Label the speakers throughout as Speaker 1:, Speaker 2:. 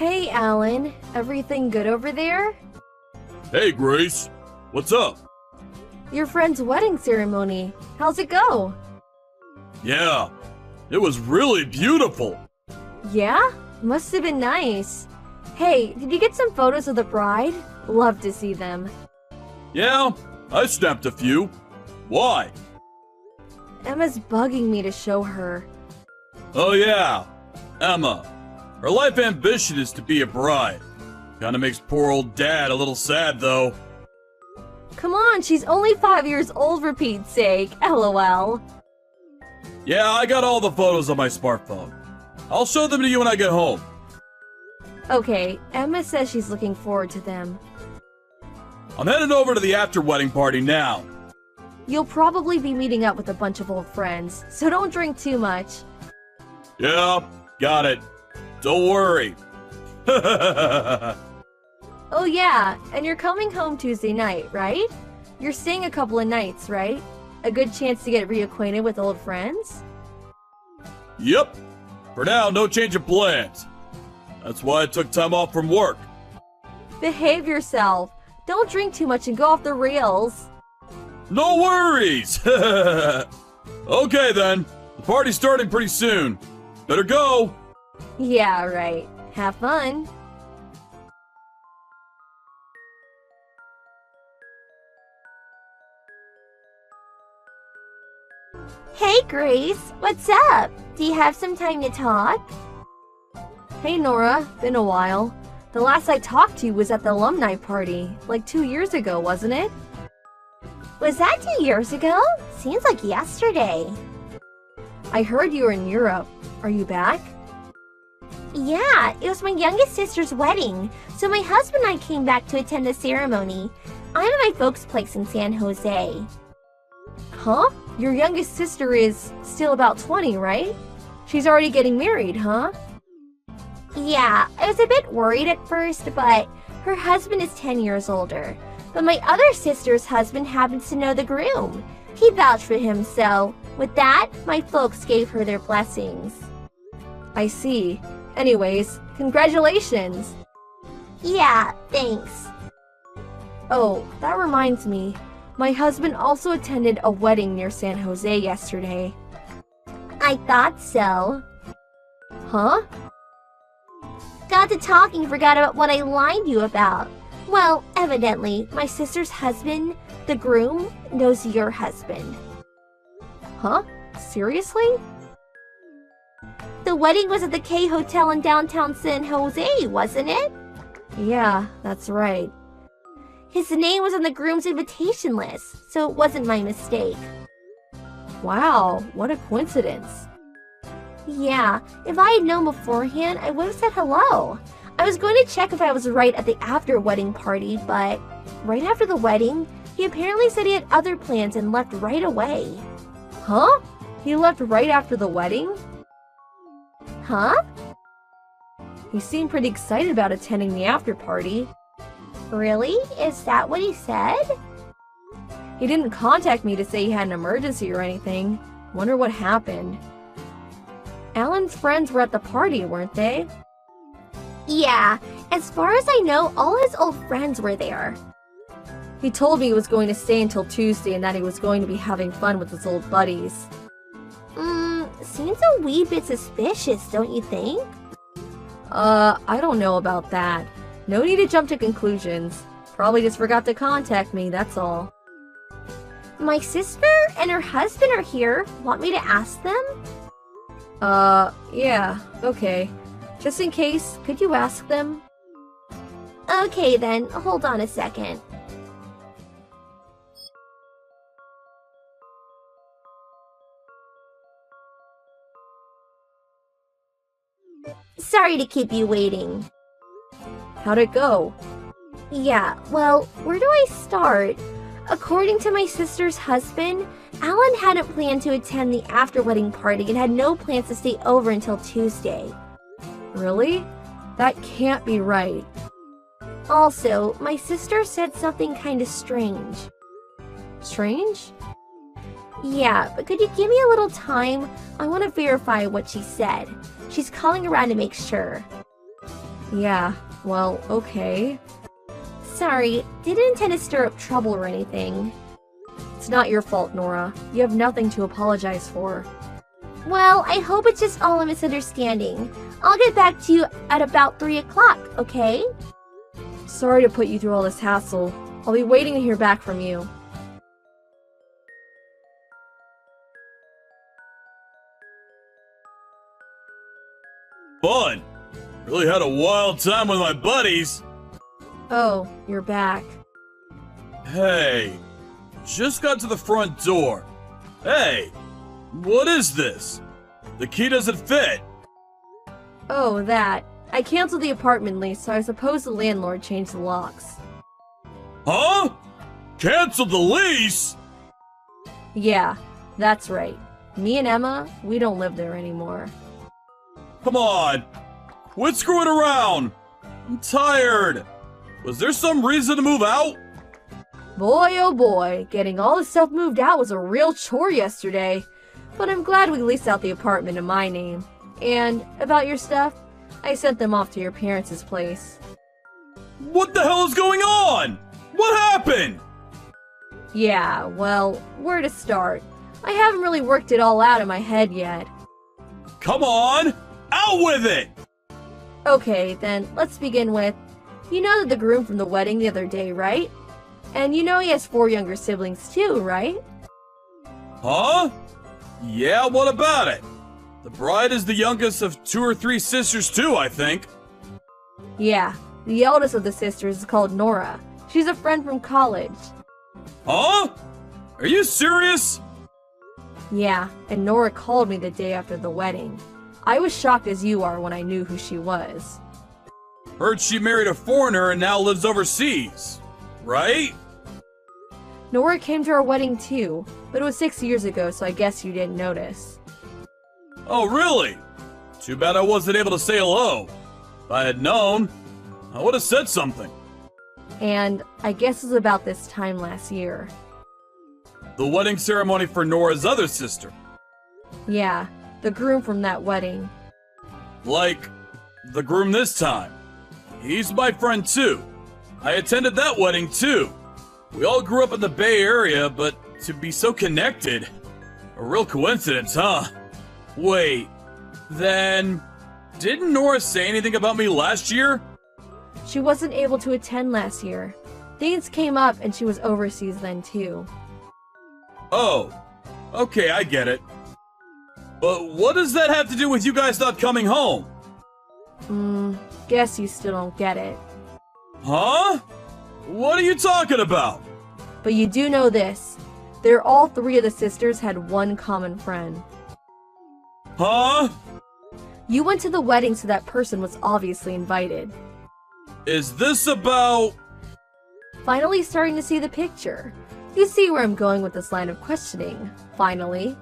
Speaker 1: Hey, Alan. Everything good over there?
Speaker 2: Hey, Grace. What's up?
Speaker 1: Your friend's wedding ceremony. How's it go?
Speaker 2: Yeah, it was really beautiful.
Speaker 1: Yeah? Must have been nice. Hey, did you get some photos of the bride? Love to see them.
Speaker 2: Yeah, I snapped a few. Why?
Speaker 1: Emma's bugging me to show her.
Speaker 2: Oh yeah, Emma. Her life ambition is to be a bride. Kinda makes poor old dad a little sad though.
Speaker 1: Come on, she's only 5 years old for Pete's sake. LOL.
Speaker 2: Yeah, I got all the photos on my smartphone. I'll show them to you when I get home.
Speaker 1: Okay, Emma says she's looking forward to them.
Speaker 2: I'm headed over to the after-wedding party now.
Speaker 1: You'll probably be meeting up with a bunch of old friends, so don't drink too much.
Speaker 2: Yeah, got it. Don't worry.
Speaker 1: Oh yeah, and you're coming home Tuesday night, right? You're staying a couple of nights, right? A good chance to get reacquainted with old friends?
Speaker 2: Yep. For now, no change of plans. That's why I took time off from work.
Speaker 1: Behave yourself. Don't drink too much and go off the rails.
Speaker 2: No worries! Okay then, the party's starting pretty soon. Better go!
Speaker 1: Yeah, right. Have fun.
Speaker 3: Hey Grace, what's up? Do you have some time to talk?
Speaker 1: Hey Nora, been a while. The last I talked to you was at the alumni party, like 2 years ago, wasn't it?
Speaker 3: Was that 2 years ago? Seems like yesterday.
Speaker 1: I heard you were in Europe. Are you back?
Speaker 3: Yeah, it was my youngest sister's wedding, so my husband and I came back to attend the ceremony. I'm at my folks' place in San Jose.
Speaker 1: Huh? Your youngest sister is still about 20, right? She's already getting married, huh?
Speaker 3: Yeah, I was a bit worried at first, but her husband is 10 years older. But my other sister's husband happens to know the groom. He vouched for him, so with that, my folks gave her their blessings.
Speaker 1: I see. Anyways, congratulations!
Speaker 3: Yeah, thanks.
Speaker 1: Oh, that reminds me. My husband also attended a wedding near San Jose yesterday.
Speaker 3: I thought so.
Speaker 1: Huh?
Speaker 3: Got to talking, forgot about what I lied to you about. Well, evidently, my sister's husband, the groom, knows your husband.
Speaker 1: Huh? Seriously?
Speaker 3: The wedding was at the K Hotel in downtown San Jose, wasn't it?
Speaker 1: Yeah, that's right.
Speaker 3: His name was on the groom's invitation list, so it wasn't my mistake.
Speaker 1: Wow, what a coincidence.
Speaker 3: Yeah, if I had known beforehand, I would have said hello. I was going to check if I was right at the after-wedding party, but right after the wedding, he apparently said he had other plans and left right away.
Speaker 1: Huh? He left right after the wedding?
Speaker 3: Huh?
Speaker 1: He seemed pretty excited about attending the after-party.
Speaker 3: Really? Is that what he said?
Speaker 1: He didn't contact me to say he had an emergency or anything. Wonder what happened. Alan's friends were at the party, weren't they?
Speaker 3: Yeah, as far as I know, all his old friends were there.
Speaker 1: He told me he was going to stay until Tuesday and that he was going to be having fun with his old buddies.
Speaker 3: Seems a wee bit suspicious, don't you think?
Speaker 1: I don't know about that. No need to jump to conclusions. Probably just forgot to contact me, that's all.
Speaker 3: My sister and her husband are here. Want me to ask them?
Speaker 1: Yeah, okay. Just in case, could you ask them?
Speaker 3: Okay then, hold on a second. Sorry to keep you waiting.
Speaker 1: How'd it go?
Speaker 3: Yeah, well, where do I start? According to my sister's husband, Alan hadn't planned to attend the after-wedding party and had no plans to stay over until Tuesday.
Speaker 1: Really? That can't be right.
Speaker 3: Also, my sister said something kinda strange.
Speaker 1: Strange?
Speaker 3: Yeah, but could you give me a little time? I want to verify what she said. She's calling around to make sure.
Speaker 1: Yeah, well, okay.
Speaker 3: Sorry, didn't intend to stir up trouble or anything.
Speaker 1: It's not your fault, Nora. You have nothing to apologize for.
Speaker 3: Well, I hope it's just all a misunderstanding. I'll get back to you at about 3 o'clock, okay?
Speaker 1: Sorry to put you through all this hassle. I'll be waiting to hear back from you.
Speaker 2: Fun! Really had a wild time with my buddies.
Speaker 1: Oh, you're back.
Speaker 2: Hey, just got to the front door. Hey, what is this? The key doesn't fit.
Speaker 1: Oh, that. I canceled the apartment lease, so I suppose the landlord changed the locks.
Speaker 2: Huh? Canceled the lease?
Speaker 1: Yeah, that's right. Me and Emma, we don't live there anymore.
Speaker 2: Come on, quit screwing around. I'm tired. Was there some reason to move out?
Speaker 1: Boy, oh boy, getting all the stuff moved out was a real chore yesterday. But I'm glad we leased out the apartment in my name. And about your stuff, I sent them off to your parents' place.
Speaker 2: What the hell is going on? What happened?
Speaker 1: Yeah, well, where to start? I haven't really worked it all out in my head yet.
Speaker 2: Come on, out with it!
Speaker 1: Okay, then let's begin with, you know that the groom from the wedding the other day, right? And you know he has 4 younger siblings too, right?
Speaker 2: Huh? Yeah, what about it? The bride is the youngest of 2 or 3 sisters too, I think.
Speaker 1: Yeah, the eldest of the sisters is called Nora. She's a friend from college.
Speaker 2: Huh? Are you serious?
Speaker 1: Yeah, and Nora called me the day after the wedding. I was shocked as you are when I knew who she was.
Speaker 2: Heard she married a foreigner and now lives overseas, right?
Speaker 1: Nora came to our wedding too, but it was 6 years ago, so I guess you didn't notice.
Speaker 2: Oh, really? Too bad I wasn't able to say hello. If I had known, I would have said something.
Speaker 1: And I guess it was about this time last year.
Speaker 2: The wedding ceremony for Nora's other sister.
Speaker 1: Yeah, the groom from that wedding.
Speaker 2: Like, the groom this time. He's my friend too. I attended that wedding too. We all grew up in the Bay Area, but to be so connected. A real coincidence, huh? Wait, then didn't Nora say anything about me last year?
Speaker 1: She wasn't able to attend last year. Things came up and she was overseas then too.
Speaker 2: Oh, okay, I get it. But what does that have to do with you guys not coming home?
Speaker 1: Guess you still don't get it.
Speaker 2: Huh? What are you talking about?
Speaker 1: But you do know this. All 3 of the sisters had one common friend.
Speaker 2: Huh?
Speaker 1: You went to the wedding, so that person was obviously invited.
Speaker 2: Is this about...
Speaker 1: Finally starting to see the picture. You see where I'm going with this line of questioning. Finally.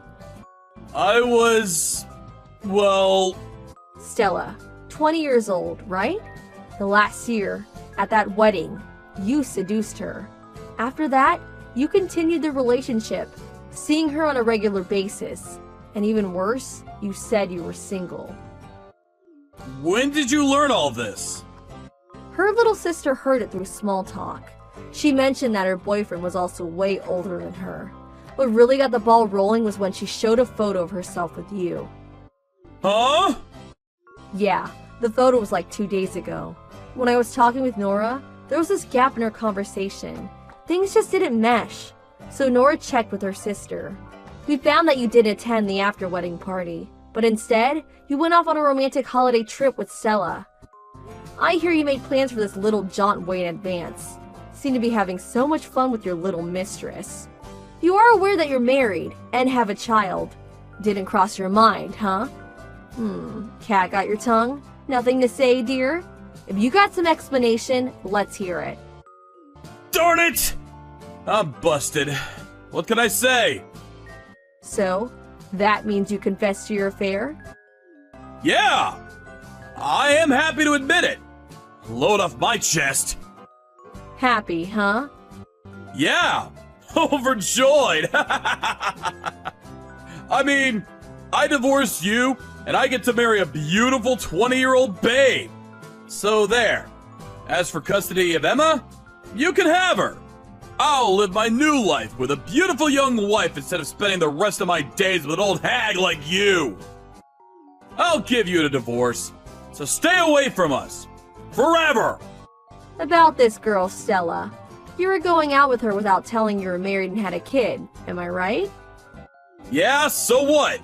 Speaker 2: I was... well...
Speaker 1: Stella, 20 years old, right? The last year, at that wedding, you seduced her. After that, you continued the relationship, seeing her on a regular basis. And even worse, you said you were single.
Speaker 2: When did you learn all this?
Speaker 1: Her little sister heard it through small talk. She mentioned that her boyfriend was also way older than her. What really got the ball rolling was when she showed a photo of herself with you.
Speaker 2: Huh?
Speaker 1: Yeah, the photo was like 2 days ago. When I was talking with Nora, there was this gap in our conversation. Things just didn't mesh. So Nora checked with her sister. We found that you didn't attend the after-wedding party, but instead, you went off on a romantic holiday trip with Stella. I hear you made plans for this little jaunt way in advance. Seem to be having so much fun with your little mistress. You are aware that you're married and have a child. Didn't cross your mind, huh? Cat got your tongue? Nothing to say, dear? If you got some explanation, let's hear it.
Speaker 2: Darn it! I'm busted. What can I say?
Speaker 1: So, that means you confessed to your affair?
Speaker 2: Yeah! I am happy to admit it. Load off my chest.
Speaker 1: Happy, huh?
Speaker 2: Yeah! Overjoyed! I mean, I divorced you, and I get to marry a beautiful 20-year-old babe. So there. As for custody of Emma, you can have her. I'll live my new life with a beautiful young wife instead of spending the rest of my days with an old hag like you. I'll give you a divorce, so stay away from us. Forever!
Speaker 1: About this girl, Stella. You were going out with her without telling you were married and had a kid, am I right?
Speaker 2: Yeah, so what?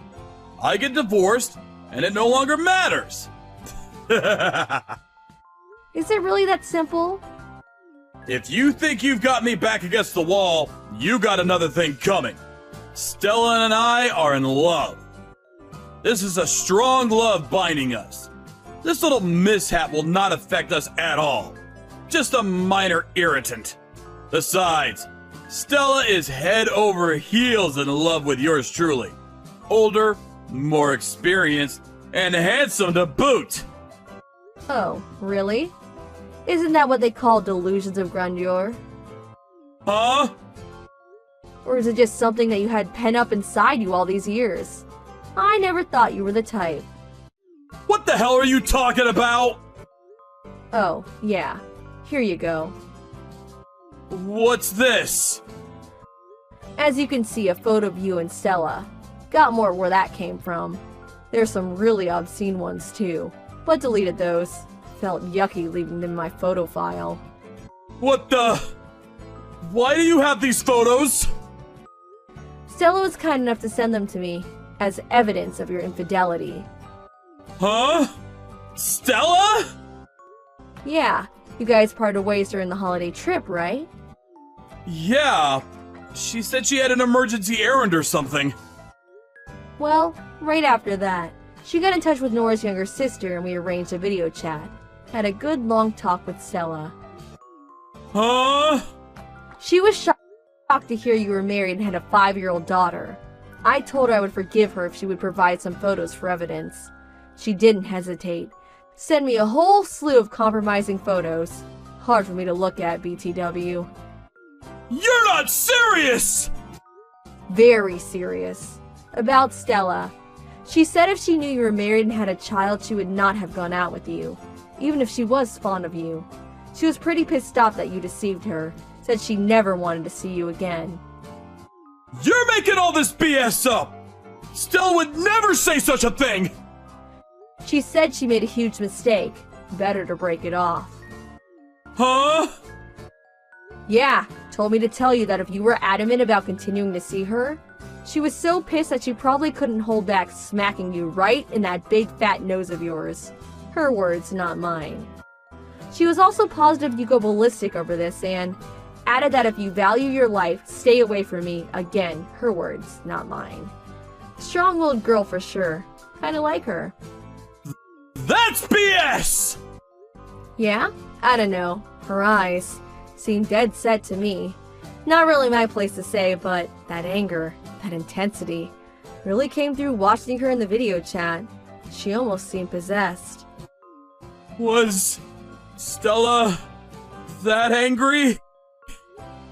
Speaker 2: I get divorced, and it no longer matters.
Speaker 1: Is it really that simple?
Speaker 2: If you think you've got me back against the wall, you got another thing coming. Stella and I are in love. This is a strong love binding us. This little mishap will not affect us at all. Just a minor irritant. Besides, Stella is head over heels in love with yours truly. Older, more experienced, and handsome to boot.
Speaker 1: Oh, really? Isn't that what they call delusions of grandeur?
Speaker 2: Huh?
Speaker 1: Or is it just something that you had pent up inside you all these years? I never thought you were the type.
Speaker 2: What the hell are you talking about?
Speaker 1: Oh, yeah. Here you go.
Speaker 2: What's this?
Speaker 1: As you can see, a photo of you and Stella. Got more where that came from. There's some really obscene ones too, but deleted those. Felt yucky leaving them in my photo file.
Speaker 2: What the? Why do you have these photos?
Speaker 1: Stella was kind enough to send them to me as evidence of your infidelity.
Speaker 2: Huh? Stella?
Speaker 1: Yeah, you guys parted ways during the holiday trip, right?
Speaker 2: Yeah. She said she had an emergency errand or something.
Speaker 1: Well, right after that, she got in touch with Nora's younger sister and we arranged a video chat. Had a good long talk with Stella.
Speaker 2: Huh?
Speaker 1: She was shocked to hear you were married and had a 5-year-old daughter. I told her I would forgive her if she would provide some photos for evidence. She didn't hesitate. Sent me a whole slew of compromising photos. Hard for me to look at, BTW.
Speaker 2: You're not serious!
Speaker 1: Very serious. About Stella. She said if she knew you were married and had a child, she would not have gone out with you, even if she was fond of you. She was pretty pissed off that you deceived her. Said she never wanted to see you again.
Speaker 2: You're making all this BS up! Stella would never say such a thing!
Speaker 1: She said she made a huge mistake. Better to break it off.
Speaker 2: Huh?
Speaker 1: Yeah, told me to tell you that if you were adamant about continuing to see her, she was so pissed that she probably couldn't hold back smacking you right in that big fat nose of yours. Her words, not mine. She was also positive you go ballistic over this and added that if you value your life, stay away from me. Again, her words, not mine. Strong-willed girl for sure. Kinda like her.
Speaker 2: That's BS!
Speaker 1: Yeah? I don't know. Her eyes seemed dead set to me. Not really my place to say, but that anger, that intensity, really came through watching her in the video chat. She almost seemed possessed.
Speaker 2: Was Stella that angry?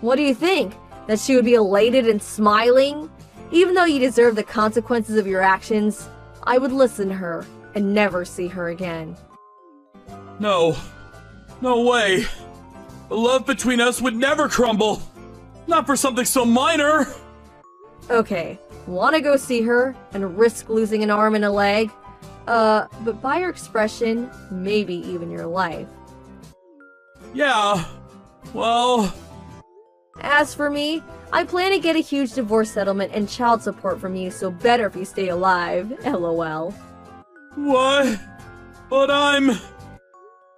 Speaker 1: What do you think? That she would be elated and smiling? Even though you deserve the consequences of your actions, I would listen to her and never see her again.
Speaker 2: No. No way. The love between us would never crumble. Not for something so minor.
Speaker 1: Okay, wanna go see her and risk losing an arm and a leg? But by your expression, maybe even your life.
Speaker 2: Yeah. Well...
Speaker 1: As for me, I plan to get a huge divorce settlement and child support from you, so better if you stay alive. LOL.
Speaker 2: What? But I'm...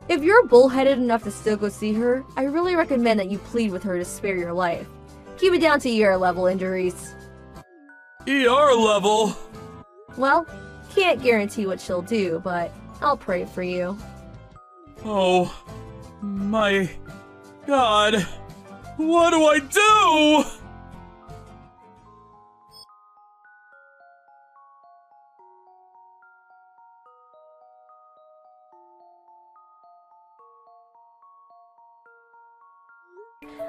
Speaker 1: If you're bullheaded enough to still go see her, I really recommend that you plead with her to spare your life. Keep it down to ER level injuries.
Speaker 2: ER level?
Speaker 1: Well, can't guarantee what she'll do, but I'll pray for you.
Speaker 2: Oh... my... God... What do I do?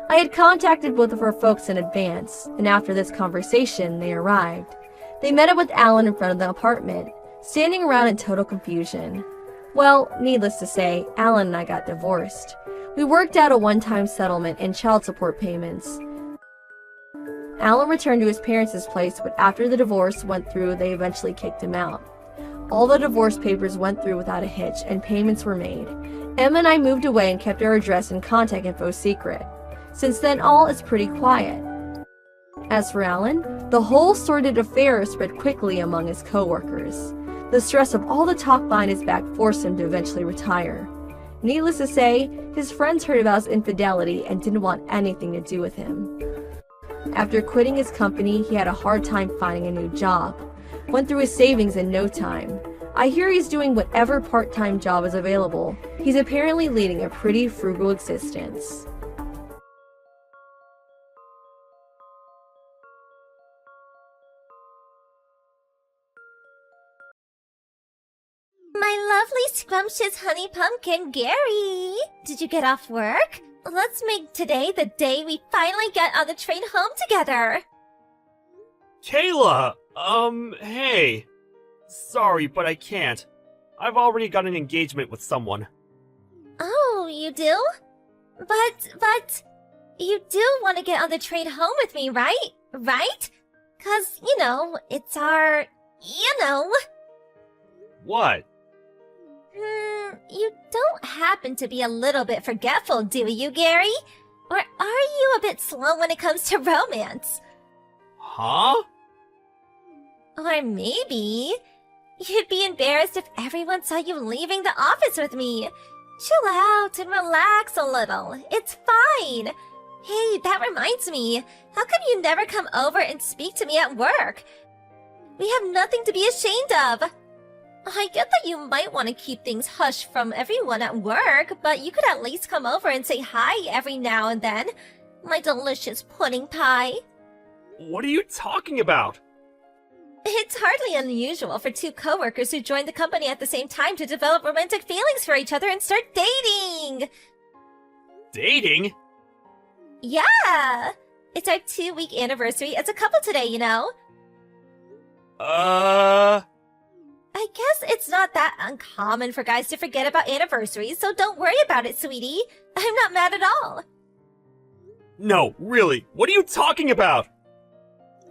Speaker 1: I had contacted both of her folks in advance, and after this conversation, they arrived. They met up with Alan in front of the apartment, standing around in total confusion. Well, needless to say, Alan and I got divorced. We worked out a one-time settlement and child support payments. Alan returned to his parents' place, but after the divorce went through, they eventually kicked him out. All the divorce papers went through without a hitch, and payments were made. Emma and I moved away and kept our address and contact info secret. Since then, all is pretty quiet. As for Alan, the whole sordid affair spread quickly among his co-workers. The stress of all the talk behind his back forced him to eventually retire. Needless to say, his friends heard about his infidelity and didn't want anything to do with him. After quitting his company, he had a hard time finding a new job. Went through his savings in no time. I hear he's doing whatever part-time job is available. He's apparently leading a pretty frugal existence.
Speaker 3: My lovely scrumptious honey pumpkin, Gary! Did you get off work? Let's make today the day we finally get on the train home together!
Speaker 4: Kayla! Hey. Sorry, but I can't. I've already got an engagement with someone.
Speaker 3: Oh, you do? But... You do want to get on the train home with me, right? Right? 'Cause, it's our...
Speaker 4: What?
Speaker 3: You don't happen to be a little bit forgetful, do you, Gary? Or are you a bit slow when it comes to romance?
Speaker 4: Huh?
Speaker 3: Or maybe you'd be embarrassed if everyone saw you leaving the office with me. Chill out and relax a little. It's fine. Hey, that reminds me. How come you never come over and speak to me at work? We have nothing to be ashamed of. I get that you might want to keep things hush from everyone at work, but you could at least come over and say hi every now and then. My delicious pudding pie.
Speaker 4: What are you talking about?
Speaker 3: It's hardly unusual for two coworkers who join the company at the same time to develop romantic feelings for each other and start dating.
Speaker 4: Dating?
Speaker 3: Yeah! It's our 2-week anniversary as a couple today, I guess it's not that uncommon for guys to forget about anniversaries, so don't worry about it, sweetie. I'm not mad at all.
Speaker 4: No, really, what are you talking about?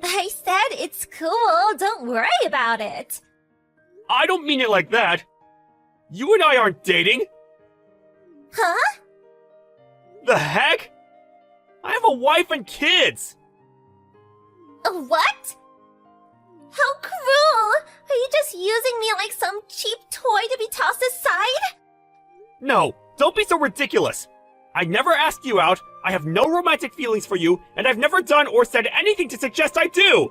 Speaker 3: I said it's cool, don't worry about it.
Speaker 4: I don't mean it like that. You and I aren't dating.
Speaker 3: Huh?
Speaker 4: The heck? I have a wife and kids.
Speaker 3: What? How cruel! Are you just using me like some cheap toy to be tossed aside?
Speaker 4: No, don't be so ridiculous. I never asked you out, I have no romantic feelings for you, and I've never done or said anything to suggest I do.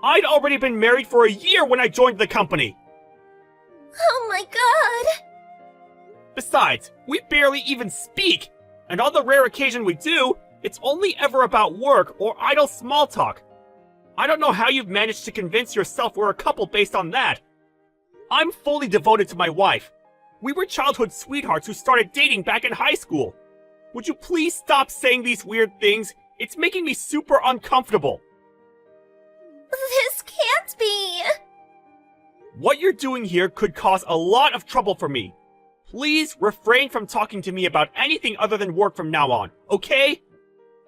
Speaker 4: I'd already been married for a year when I joined the company.
Speaker 3: Oh my god!
Speaker 4: Besides, we barely even speak, and on the rare occasion we do, it's only ever about work or idle small talk. I don't know how you've managed to convince yourself we're a couple based on that. I'm fully devoted to my wife. We were childhood sweethearts who started dating back in high school. Would you please stop saying these weird things? It's making me super uncomfortable.
Speaker 3: This can't be!
Speaker 4: What you're doing here could cause a lot of trouble for me. Please refrain from talking to me about anything other than work from now on, okay?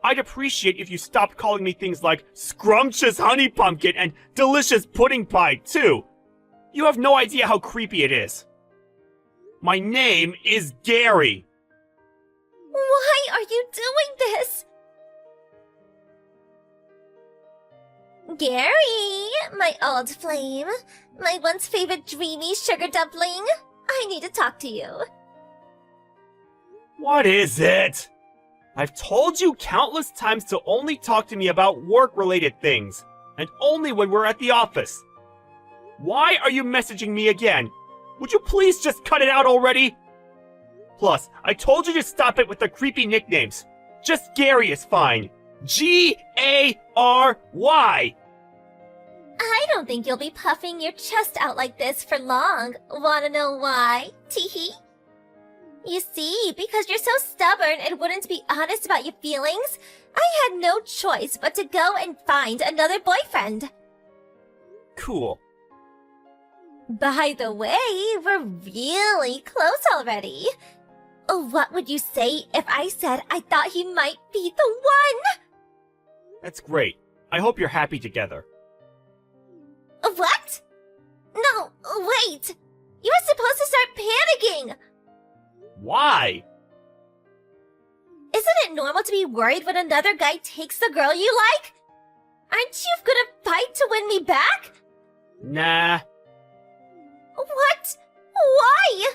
Speaker 4: I'd appreciate if you stopped calling me things like scrumptious honey pumpkin and delicious pudding pie, too. You have no idea how creepy it is. My name is Gary.
Speaker 3: Why are you doing this? Gary, my old flame, my once favorite dreamy sugar dumpling, I need to talk to you.
Speaker 4: What is it? I've told you countless times to only talk to me about work-related things, and only when we're at the office. Why are you messaging me again? Would you please just cut it out already? Plus, I told you to stop it with the creepy nicknames. Just Gary is fine. Gary.
Speaker 3: I don't think you'll be puffing your chest out like this for long. Wanna know why? Teehee. You see, because you're so stubborn and wouldn't be honest about your feelings, I had no choice but to go and find another boyfriend.
Speaker 4: Cool.
Speaker 3: By the way, we're really close already. What would you say if I said I thought he might be the one?
Speaker 4: That's great. I hope you're happy together.
Speaker 3: What? No, wait! You were supposed to start panicking!
Speaker 4: Why?
Speaker 3: Isn't it normal to be worried when another guy takes the girl you like? Aren't you gonna fight to win me back?
Speaker 4: Nah.
Speaker 3: What? Why?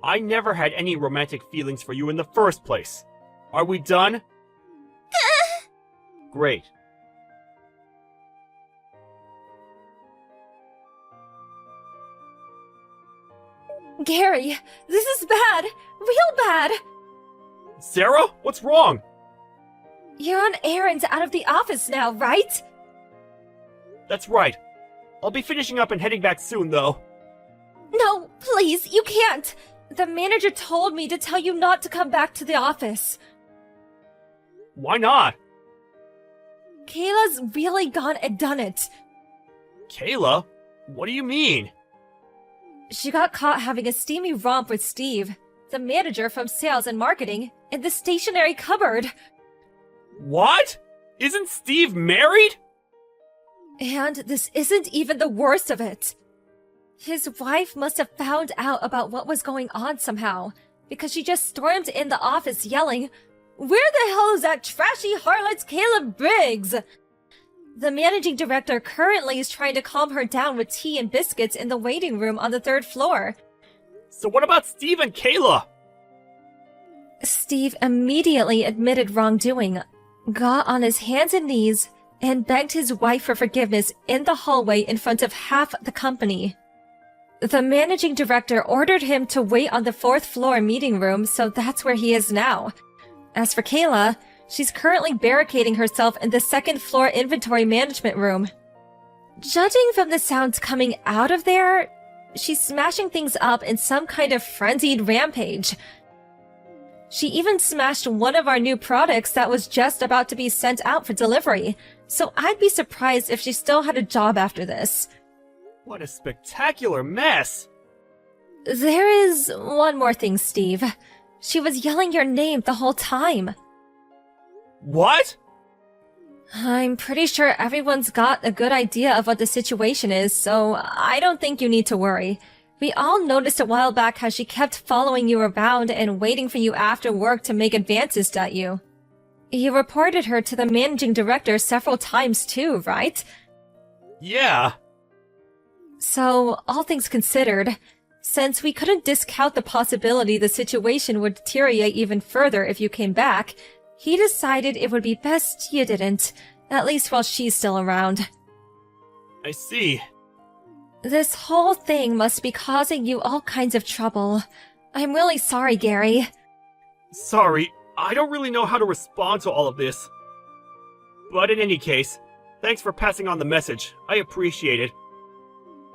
Speaker 4: I never had any romantic feelings for you in the first place. Are we done? Great.
Speaker 1: Gary, this is bad. Real bad.
Speaker 4: Sarah, what's wrong?
Speaker 1: You're on errands out of the office now, right?
Speaker 4: That's right. I'll be finishing up and heading back soon, though.
Speaker 1: No, please, you can't. The manager told me to tell you not to come back to the office.
Speaker 4: Why not?
Speaker 1: Kayla's really gone and done it.
Speaker 4: Kayla? What do you mean?
Speaker 1: She got caught having a steamy romp with Steve, the manager from sales and marketing, in the stationery cupboard.
Speaker 4: What? Isn't Steve married?
Speaker 1: And this isn't even the worst of it. His wife must have found out about what was going on somehow, because she just stormed in the office yelling, "Where the hell is that trashy harlot Kayla Briggs?" The managing director currently is trying to calm her down with tea and biscuits in the waiting room on the 3rd floor.
Speaker 4: So what about Steve and Kayla?
Speaker 1: Steve immediately admitted wrongdoing, got on his hands and knees, and begged his wife for forgiveness in the hallway in front of half the company. The managing director ordered him to wait on the 4th floor meeting room, so that's where he is now. As for Kayla, she's currently barricading herself in the 2nd floor inventory management room. Judging from the sounds coming out of there, she's smashing things up in some kind of frenzied rampage. She even smashed one of our new products that was just about to be sent out for delivery, so I'd be surprised if she still had a job after this.
Speaker 4: What a spectacular mess!
Speaker 1: There is one more thing, Steve. She was yelling your name the whole time.
Speaker 4: What?
Speaker 1: I'm pretty sure everyone's got a good idea of what the situation is, so I don't think you need to worry. We all noticed a while back how she kept following you around and waiting for you after work to make advances at you. You reported her to the managing director several times too, right?
Speaker 4: Yeah.
Speaker 1: So, all things considered, since we couldn't discount the possibility the situation would deteriorate even further if you came back, he decided it would be best you didn't, at least while she's still around.
Speaker 4: I see.
Speaker 1: This whole thing must be causing you all kinds of trouble. I'm really sorry, Gary.
Speaker 4: Sorry, I don't really know how to respond to all of this. But in any case, thanks for passing on the message. I appreciate it.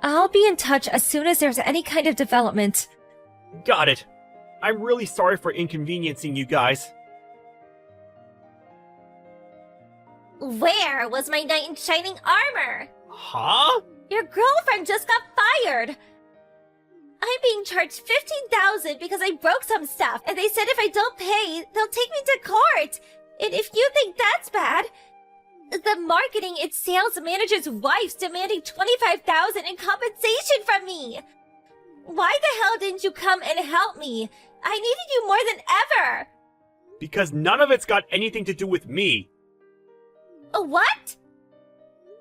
Speaker 1: I'll be in touch as soon as there's any kind of development.
Speaker 4: Got it. I'm really sorry for inconveniencing you guys.
Speaker 3: Where was my knight in shining armor?
Speaker 4: Huh?
Speaker 3: Your girlfriend just got fired! I'm being charged $15,000 because I broke some stuff, and they said if I don't pay, they'll take me to court! And if you think that's bad, the marketing and sales manager's wife's demanding $25,000 in compensation from me! Why the hell didn't you come and help me? I needed you more than ever!
Speaker 4: Because none of it's got anything to do with me.
Speaker 3: What?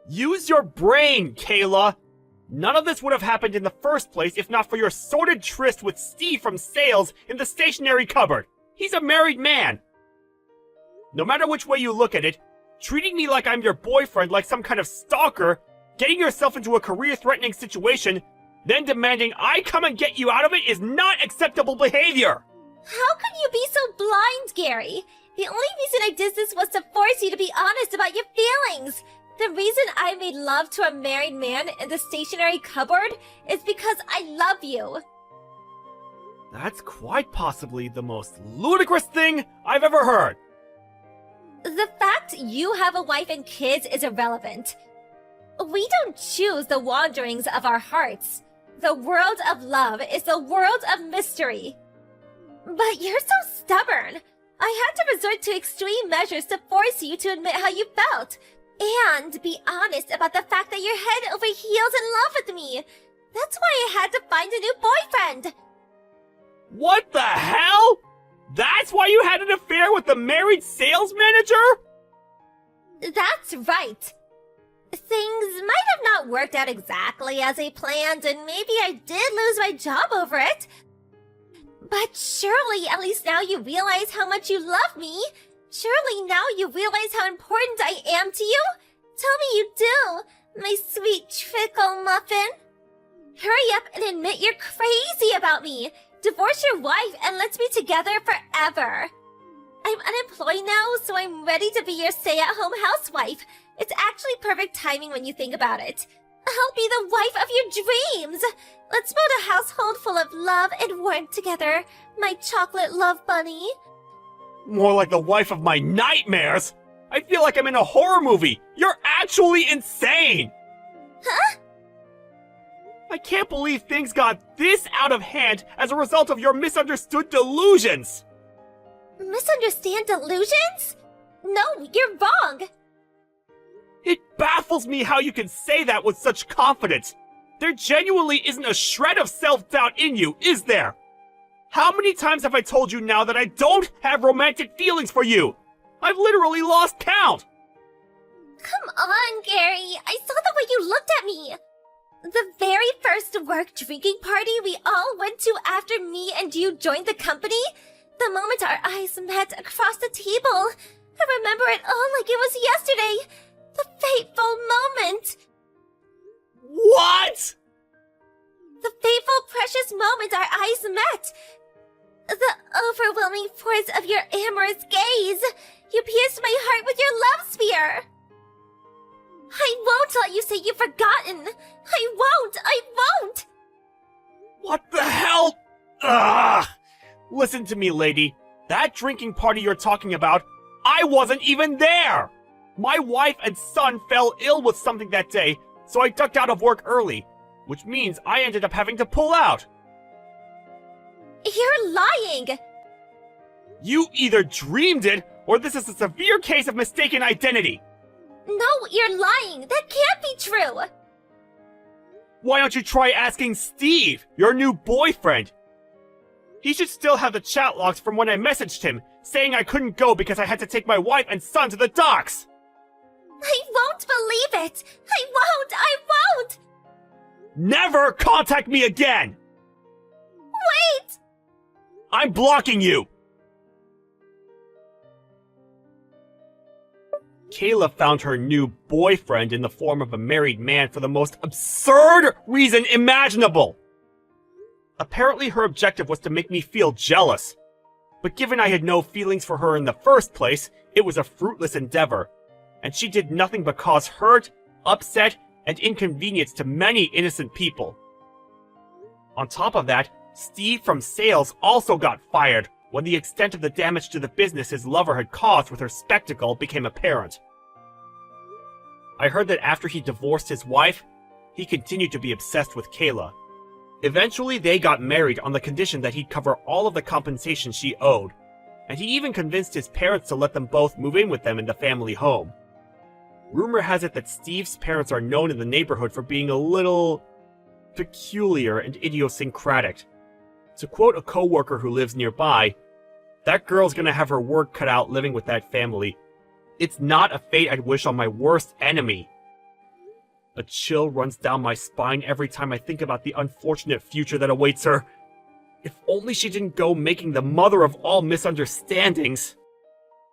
Speaker 4: Use your brain, Kayla! None of this would have happened in the first place if not for your sordid tryst with Steve from sales in the stationery cupboard. He's a married man. No matter which way you look at it, treating me like I'm your boyfriend like some kind of stalker, getting yourself into a career-threatening situation, then demanding I come and get you out of it is not acceptable behavior!
Speaker 3: How could you be so blind, Gary? The only reason I did this was to force you to be honest about your feelings. The reason I made love to a married man in the stationery cupboard is because I love you.
Speaker 4: That's quite possibly the most ludicrous thing I've ever heard.
Speaker 3: The fact you have a wife and kids is irrelevant.
Speaker 5: We don't choose the wanderings of our hearts. The world of love is the world of mystery. But you're so stubborn. I had to resort to extreme measures to force you to admit how you felt. And be honest about the fact that you're head over heels in love with me. That's why I had to find a new boyfriend.
Speaker 4: What the hell? That's why you had an affair with the married sales manager?
Speaker 5: That's right. Things might have not worked out exactly as I planned, and maybe I did lose my job over it. But surely, at least now you realize how much you love me. Surely now you realize how important I am to you. Tell me you do, my sweet trickle muffin. Hurry up and admit you're crazy about me. Divorce your wife and let's be together forever. I'm unemployed now, so I'm ready to be your stay-at-home housewife. It's actually perfect timing when you think about it. I'll be the wife of your dreams. Let's build a household full of love and warmth together, my chocolate love bunny.
Speaker 4: More like the wife of my nightmares. I feel like I'm in a horror movie. You're actually insane.
Speaker 5: Huh?
Speaker 4: I can't believe things got this out of hand as a result of your misunderstood delusions.
Speaker 5: Misunderstand delusions? No, you're wrong.
Speaker 4: It baffles me how you can say that with such confidence. There genuinely isn't a shred of self-doubt in you, is there? How many times have I told you now that I don't have romantic feelings for you? I've literally lost count.
Speaker 5: Come on, Gary. I saw the way you looked at me. The very first work drinking party we all went to after me and you joined the company, the moment our eyes met across the table. I remember it all like it was yesterday. The fateful moment.
Speaker 4: What?
Speaker 5: The fateful, precious moment our eyes met. The overwhelming force of your amorous gaze. You pierced my heart with your love spear. I won't let you say you've forgotten. I won't.
Speaker 4: What the hell? Ugh! Listen to me, lady. That drinking party you're talking about, I wasn't even there! My wife and son fell ill with something that day, so I ducked out of work early, which means I ended up having to pull out.
Speaker 5: You're lying.
Speaker 4: You either dreamed it, or this is a severe case of mistaken identity.
Speaker 5: No, you're lying. That can't be true.
Speaker 4: Why don't you try asking Steve, your new boyfriend? He should still have the chat logs from when I messaged him, saying I couldn't go because I had to take my wife and son to the docks.
Speaker 5: I won't believe it. I won't.
Speaker 4: Never contact me again!
Speaker 5: Wait!
Speaker 4: I'm blocking you! Kayla found her new boyfriend in the form of a married man for the most absurd reason imaginable. Apparently her objective was to make me feel jealous. But given I had no feelings for her in the first place, it was a fruitless endeavor. And she did nothing but cause hurt, upset, and inconvenience to many innocent people. On top of that, Steve from sales also got fired when the extent of the damage to the business his lover had caused with her spectacle became apparent. I heard that after he divorced his wife, he continued to be obsessed with Kayla. Eventually, they got married on the condition that he'd cover all of the compensation she owed, and he even convinced his parents to let them both move in with them in the family home. Rumor has it that Steve's parents are known in the neighborhood for being a little peculiar and idiosyncratic. To quote a coworker who lives nearby, "That girl's gonna have her work cut out living with that family. It's not a fate I'd wish on my worst enemy." A chill runs down my spine every time I think about the unfortunate future that awaits her. If only she didn't go making the mother of all misunderstandings.